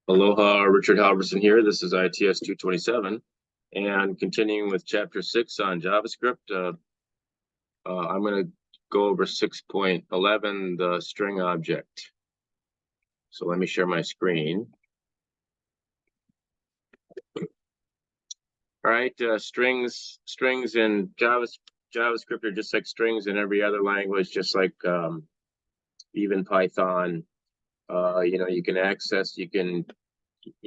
Aloha, Richard Halverson here. This is ITS227, and continuing with Chapter 6 on JavaScript, I'm going to go over 6.11, the string object. So let me share my screen. All right, strings in JavaScript are just like strings in every other language, just like even Python. You can access, you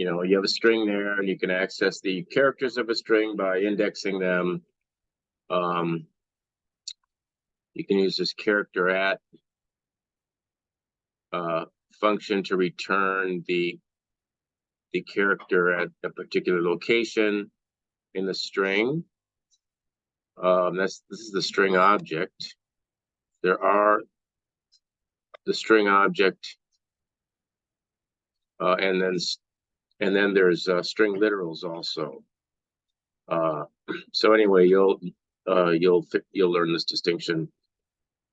have a string there, and you can access the characters of a string by indexing them. You can use this character at function to return the character at a particular location in the string. This is the string object. There are the string object, and then there's string literals also. So anyway, you'll learn this distinction.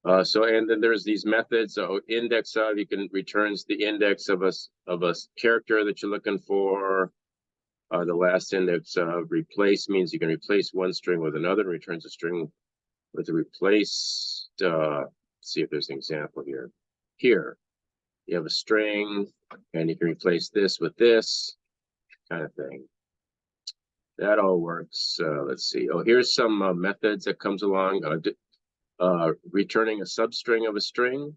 And then there's these methods. So index of, you can returns the index of a character that you're looking for. The last index of replace means you can replace one string with another, and returns a string with a replaced. Let's see if there's an example here. Here, you have a string, and you can replace this with this kind of thing. That all works. Let's see. Oh, here's some methods that comes along. Returning a substring of a string.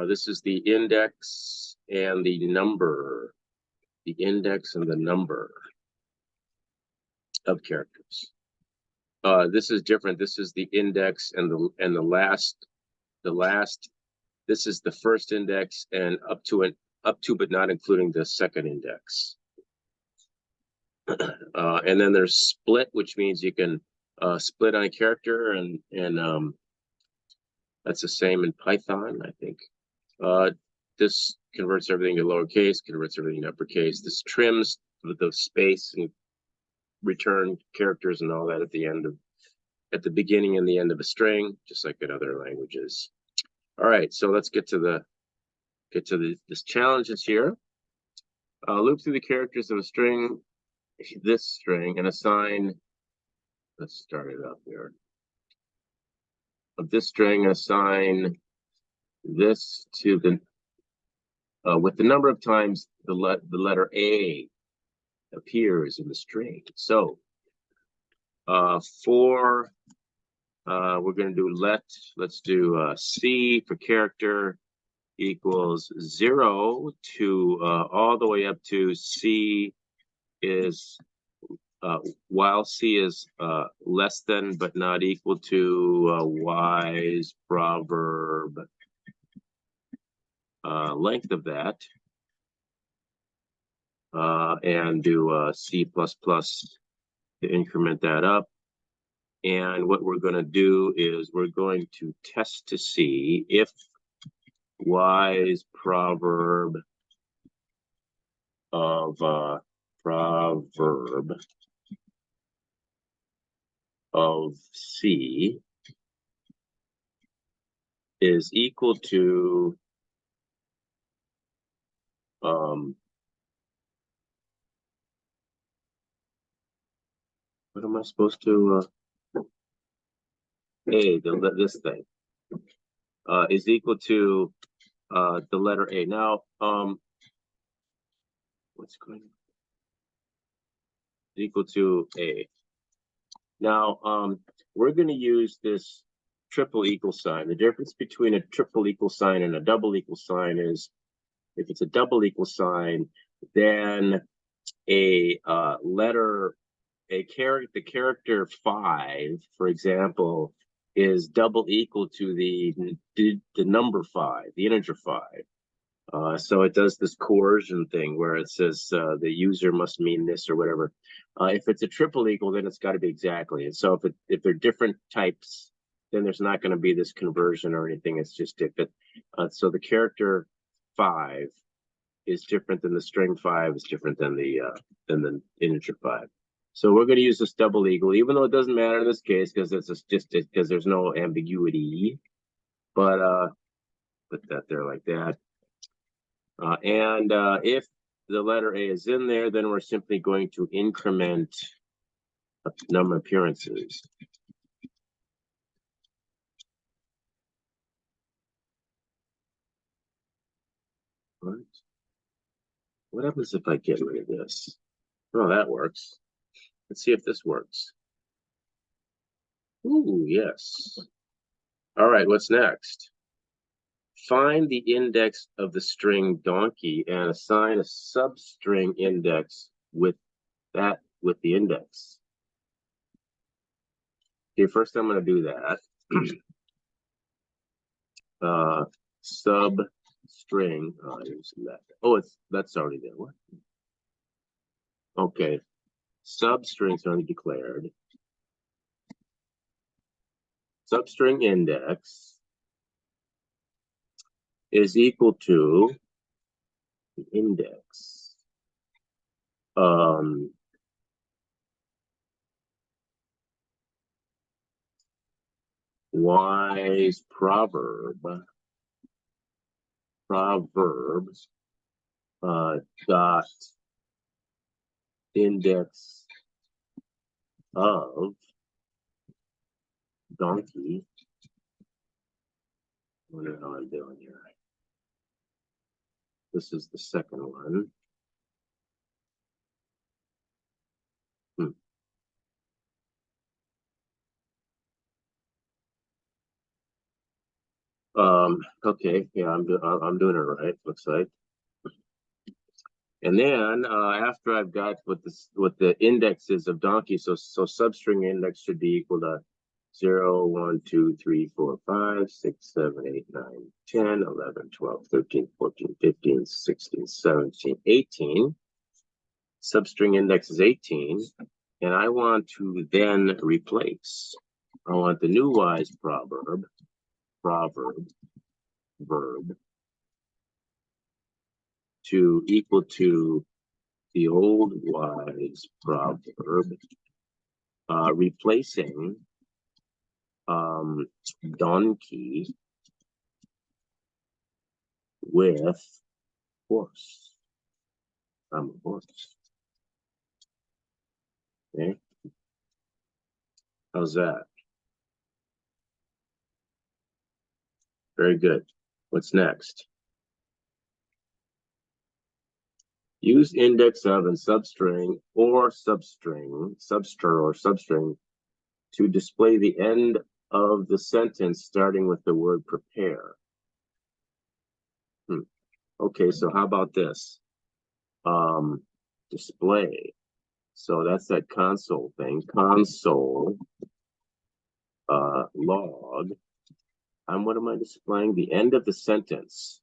This is the index and the number. The index and the number of characters. This is different. This is the index and the last. This is the first index and up to but not including the second index. And then there's split, which means you can split on a character, and that's the same in Python, I think. This converts everything to lowercase, converts everything to uppercase. This trims the space and return characters and all that at the beginning and the end of a string, just like in other languages. All right, so let's get to this challenge that's here. Loop through the characters of a string, this string, and assign. Let's start it up here. Of this string, assign this to the with the number of times the letter A appears in the string. So we're going to do let's do C for character equals 0 to all the way up to C is while C is less than but not equal to wise proverb length of that, and do C++ to increment that up. And what we're going to do is we're going to test to see if wise proverb of C is equal to what am I supposed to this thing is equal to the letter A. Now what's going on? Equal to A. Now we're going to use this triple equal sign. The difference between a triple equal sign and a double equal sign is if it's a double equal sign, then the character 5, for example, is double equal to the number 5, the integer 5. So it does this coercion thing where it says the user must mean this or whatever. If it's a triple equal, then it's got to be exactly. And so if they're different types, then there's not going to be this conversion or anything. It's just if it. So the character 5 is different than the string 5 is different than the integer 5. So we're going to use this double equal, even though it doesn't matter in this case because it's just because there's no ambiguity. But put that there like that. And if the letter A is in there, then we're simply going to increment number of appearances. What happens if I get rid of this? Oh, that works. Let's see if this works. Ooh, yes. All right, what's next? Find the index of the string donkey and assign a substring index with the index. Okay, first I'm going to do that. Substring. Oh, that's already there. What? Okay. Substring's already declared. Substring index is equal to the index. Wise proverbs dot index of donkey. I wonder how I'm doing here. This is the second one. Okay, yeah, I'm doing it right, looks like. And then after I've got what the indexes of donkey, so substring index should be equal to 0, 1, 2, 3, 4, 5, 6, 7, 8, 9, 10, 11, 12, 13, 14, 15, 16, 17, 18. Substring index is 18. And I want to then replace. I want the new wise proverb, verb, to equal to the old wise proverb, replacing donkey with horse. I'm a horse. Okay. How's that? Very good. What's next? Use index of and substring to display the end of the sentence starting with the word prepare. Okay, so how about this? Display. So that's that console thing. Console log. And what am I displaying? The end of the sentence.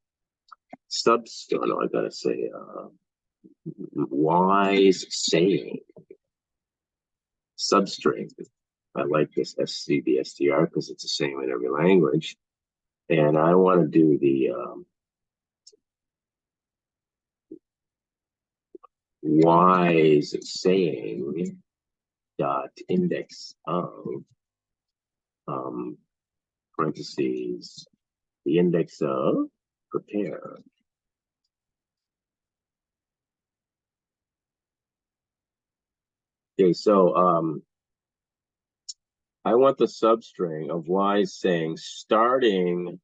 No, I gotta say wise saying. Substring. I like this SCBSTR because it's the same in every language. And I want to do the wise saying dot index of parentheses the index of prepare. Okay, so I want the substring of wise saying starting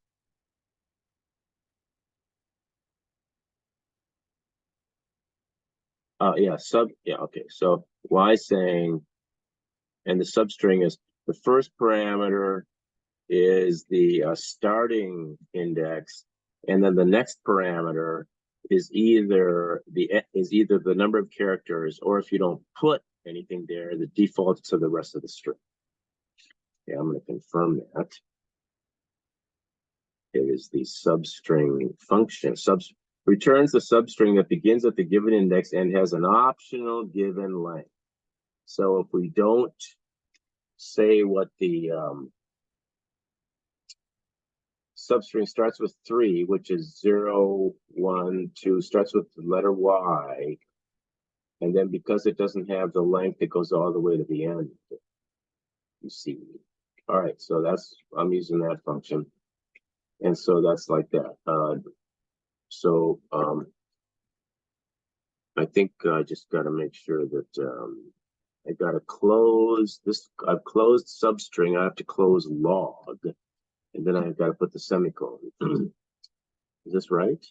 okay. So wise saying, and the substring is the first parameter is the starting index, and then the next parameter is either the number of characters, or if you don't put anything there, the default to the rest of the string. Okay, I'm going to confirm that. It is the substring function. Returns the substring that begins at the given index and has an optional given length. So if we don't say what the substring starts with 3, which is 0, 1, 2, starts with the letter Y, and then because it doesn't have the length, it goes all the way to the end. You see. All right, so I'm using that function. And so that's like that. I think I just got to make sure that I got to close this. I've closed substring. I have to close log, and then I've got to put the semicolon. Is this right?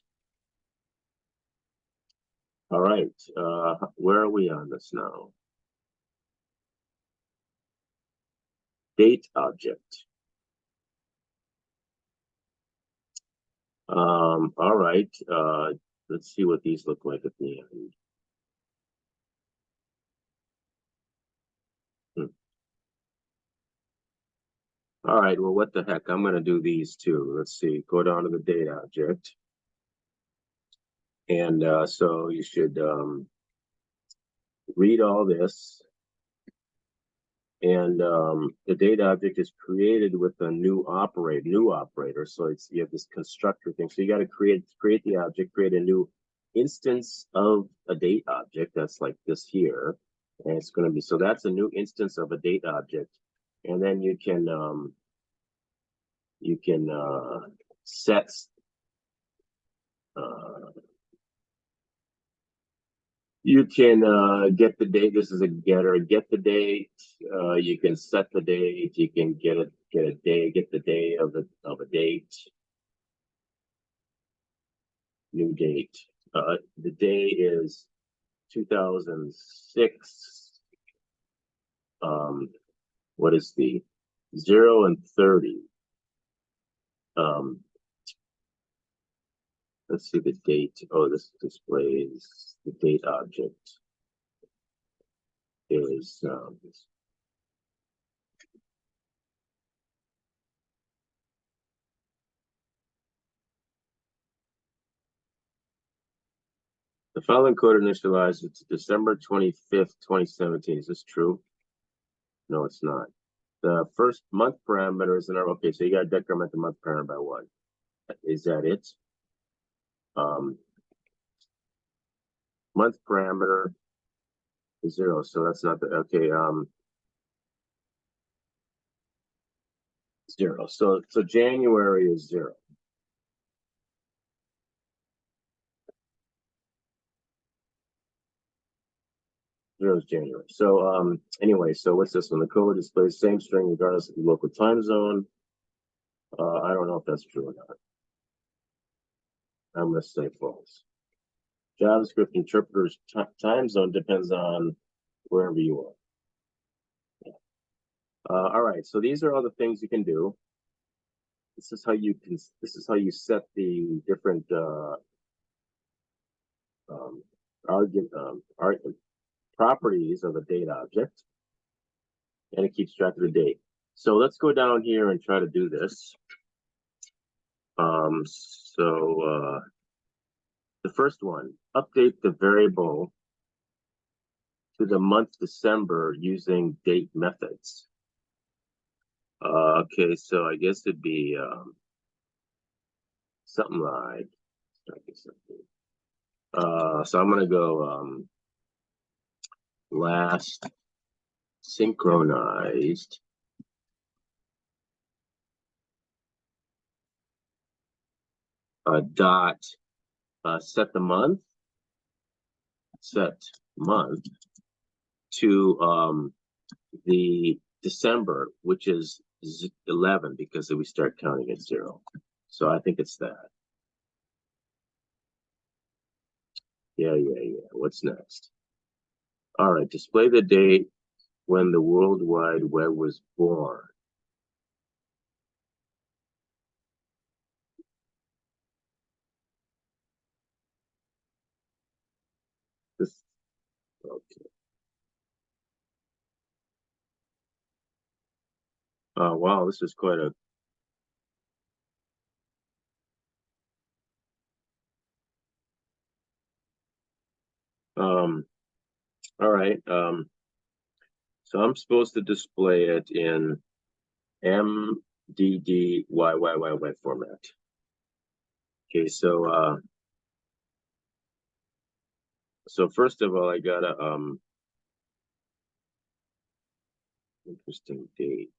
All right. Where are we on this now? Date object. All right. Let's see what these look like at the end. All right, well, what the heck? I'm going to do these too. Let's see. Go down to the date object. And so you should read all this. And the date object is created with a new operator. So it's you have this constructor thing. So you got to create the object, create a new instance of a date object. That's like this here. And it's going to be, so that's a new instance of a date object. And then you can set you can get the date. This is a getter. Get the date. You can set the date. You can get a day. Get the day of a date. New date. The day is 2006. What is the 0 and 30? Let's see the date. Oh, this displays the date object is the following code initialized to December 25th, 2017. Is this true? No, it's not. The first month parameter is an okay, so you got to decrement the month parameter by 1. Is that it? Month parameter is 0, so that's not the okay. 0. So January is 0. Zero is January. So anyway, so what's this one? The code displays same string regardless of the local time zone. I don't know if that's true or not. I'm gonna say false. JavaScript interpreter's time zone depends on wherever you are. All right, so these are all the things you can do. This is how you set the different properties of a date object, and it keeps track of the date. So let's go down here and try to do this. The first one, update the variable to the month December using date methods. Okay, so I guess it'd be something like, so I'm gonna go last synchronized dot set month to the December, which is 11 because we start counting at 0. So I think it's that. Yeah. What's next? All right, display the date when the World Wide Web was born. This, okay. Oh, wow, this is quite a all right. So I'm supposed to display it in MDDYYYY format. Okay, so first of all, I gotta interesting date.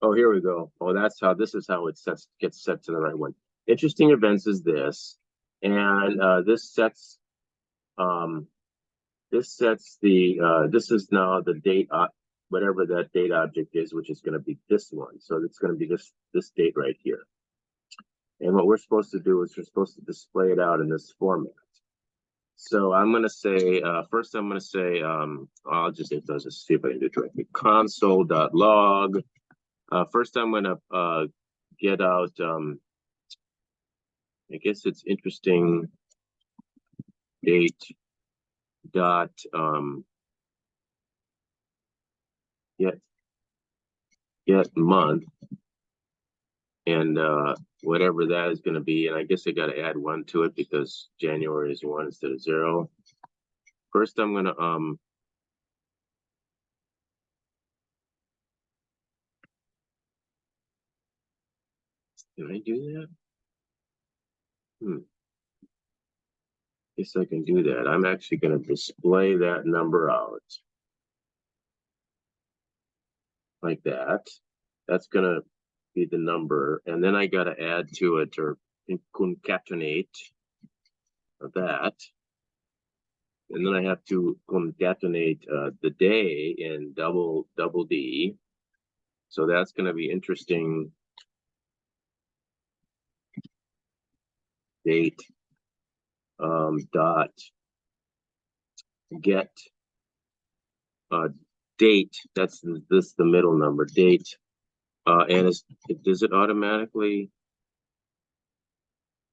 Oh, here we go. Oh, this is how it gets set to the right one. Interesting events is this, and um this sets this is now the date whatever that date object is, which is going to be this one. So it's going to be this date right here. And what we're supposed to do is we're supposed to display it out in this format. So I'm going to say, first I'm going to say, I'll just see if I can do it directly. Console.log. First I'm going to get out, I guess it's interesting date dot get month, and whatever that is going to be. And I guess I got to add 1 to it because January is 1 instead of 0. First I'm going to can I do that? Guess I can do that. I'm actually going to display that number out like that. That's going to be the number. And then I got to add to it or concatenate that. And then I have to concatenate the day in double D. So that's going to be interesting. Date dot get date. That's the middle number, date. And does it automatically?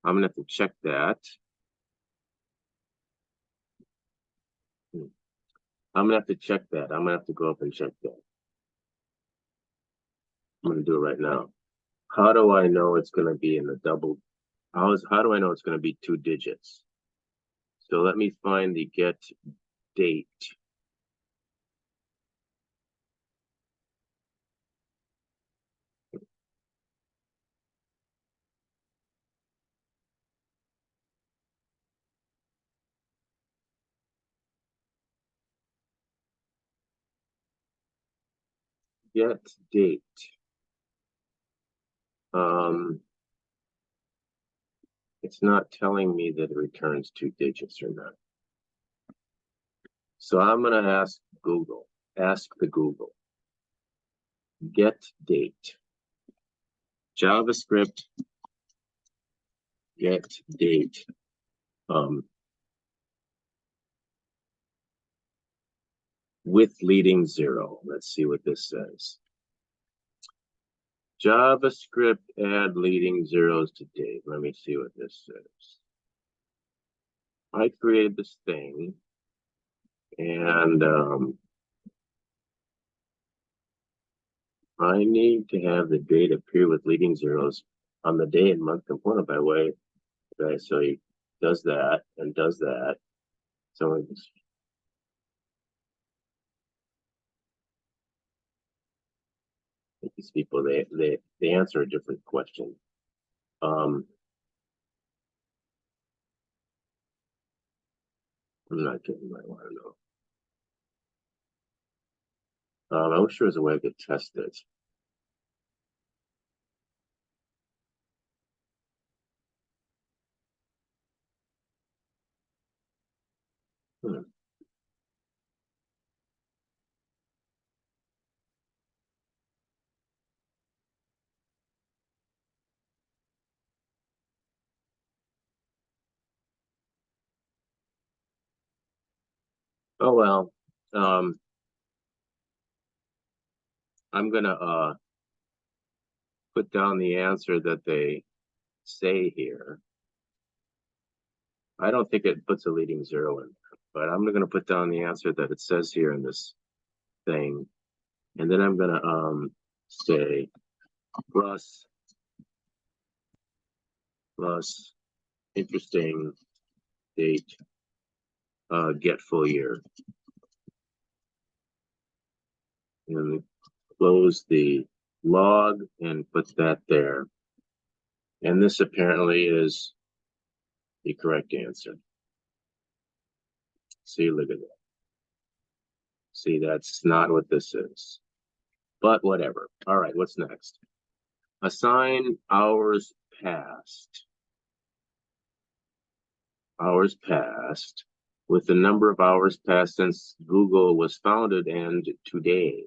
I'm gonna have to check that. I'm gonna have to check that. I'm gonna have to go up and check that. I'm gonna do it right now. How do I know it's gonna be in the double? How do I know it's gonna be 2 digits? So let me find the get date. Get date. It's not telling me that it returns 2 digits or not. So I'm gonna ask Google. Ask the Google. Get date. JavaScript get date. With leading 0. Let's see what this says. JavaScript add leading zeros to date. Let me see what this says. I created this thing, and I need to have the date appear with leading zeros on the day and month component by way. Okay, so he does that and does that. So these people, they answer a different question. I'm not getting what I want to know. I wish there was a way I could test it. Oh well. I'm gonna put down the answer that they say here. I don't think it puts a leading 0 in there, but I'm gonna put down the answer that it says here in this thing, and then I'm gonna say plus interesting date get full year, and close the log and put that there. And this apparently is the correct answer. See, look at that. See, that's not what this is. but whatever. All right, what's next? Assign hours passed. Hours passed with the number of hours passed since Google was founded and today.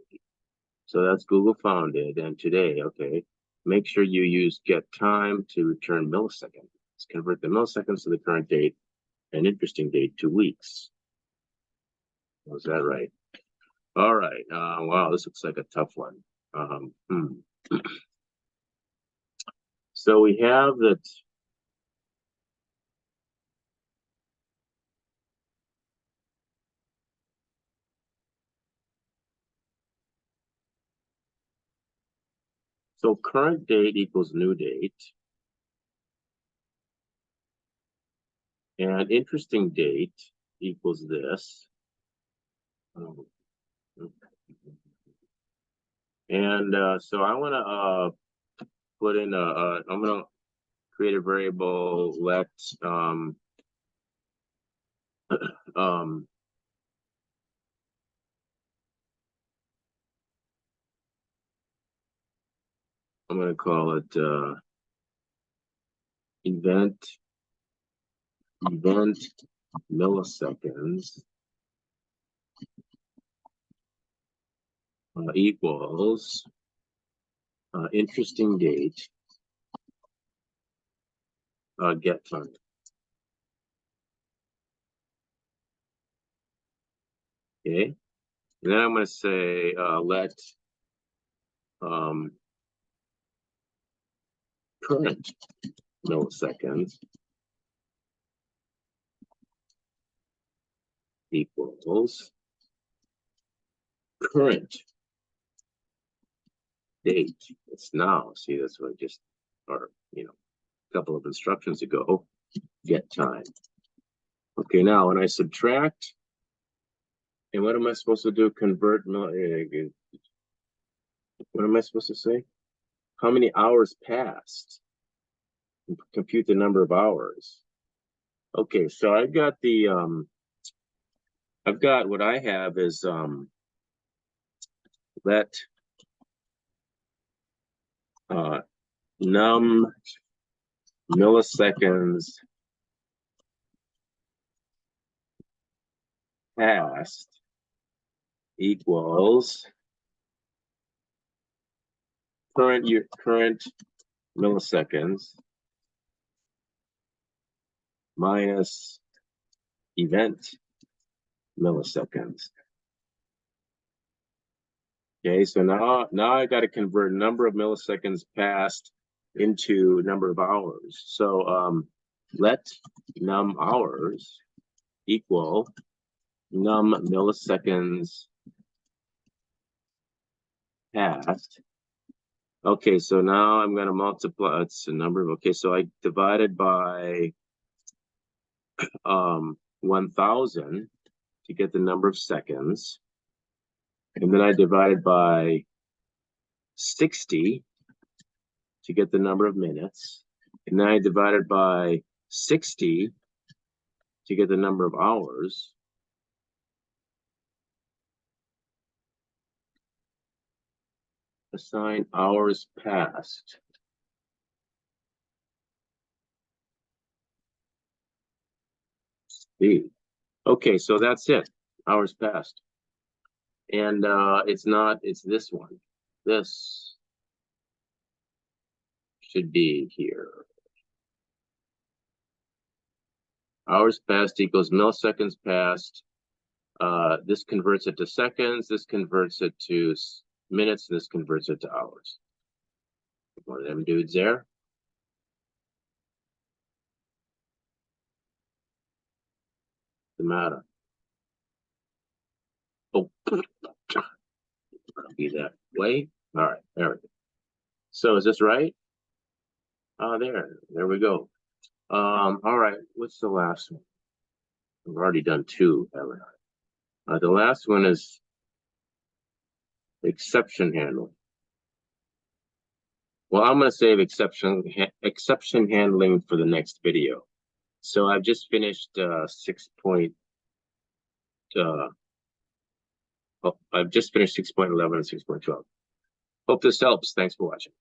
So that's Google founded and today, okay. Make sure you use get time to return milliseconds. Convert the milliseconds to the current date and interesting date to weeks. Was that right? All right. Wow, this looks like a tough one. So we have that. So current date equals new date. And interesting date equals this. And so I want to put in I'm going to create a variable, let I'm going to call it event milliseconds equals interesting date get time. Okay, and then I'm going to say let current milliseconds equals current date. It's now. See, that's what I just, or a couple of instructions ago. Get time. Okay, now when I subtract, and what am I supposed to do? Convert. What am I supposed to say? How many hours passed? Compute the number of hours. Okay, so I've got the I've got what I have is let num milliseconds passed equals current milliseconds minus event milliseconds. Okay, so now I got to convert number of milliseconds passed into number of hours. So let num hours equal num milliseconds passed. Okay, so now I'm going to multiply. It's a number of, okay, so I divided by 1,000 to get the number of seconds. And then I divided by 60 to get the number of minutes. And then I divided by 60 to get the number of hours. Assign hours passed. B. Okay, so that's it. Hours passed. And it's this one. This should be here. Hours passed equals milliseconds passed. This converts it to seconds. This converts it to minutes. This converts it to hours. One of them dudes there. The matter. Oh, be that way. All right, there we go. So is this right? There we go. All right, what's the last one? We've already done two, haven't I? The last one is exception handling. Well, I'm going to save exception handling for the next video. So I've just finished I've just finished 6.11 and 6.12. Hope this helps. Thanks for watching.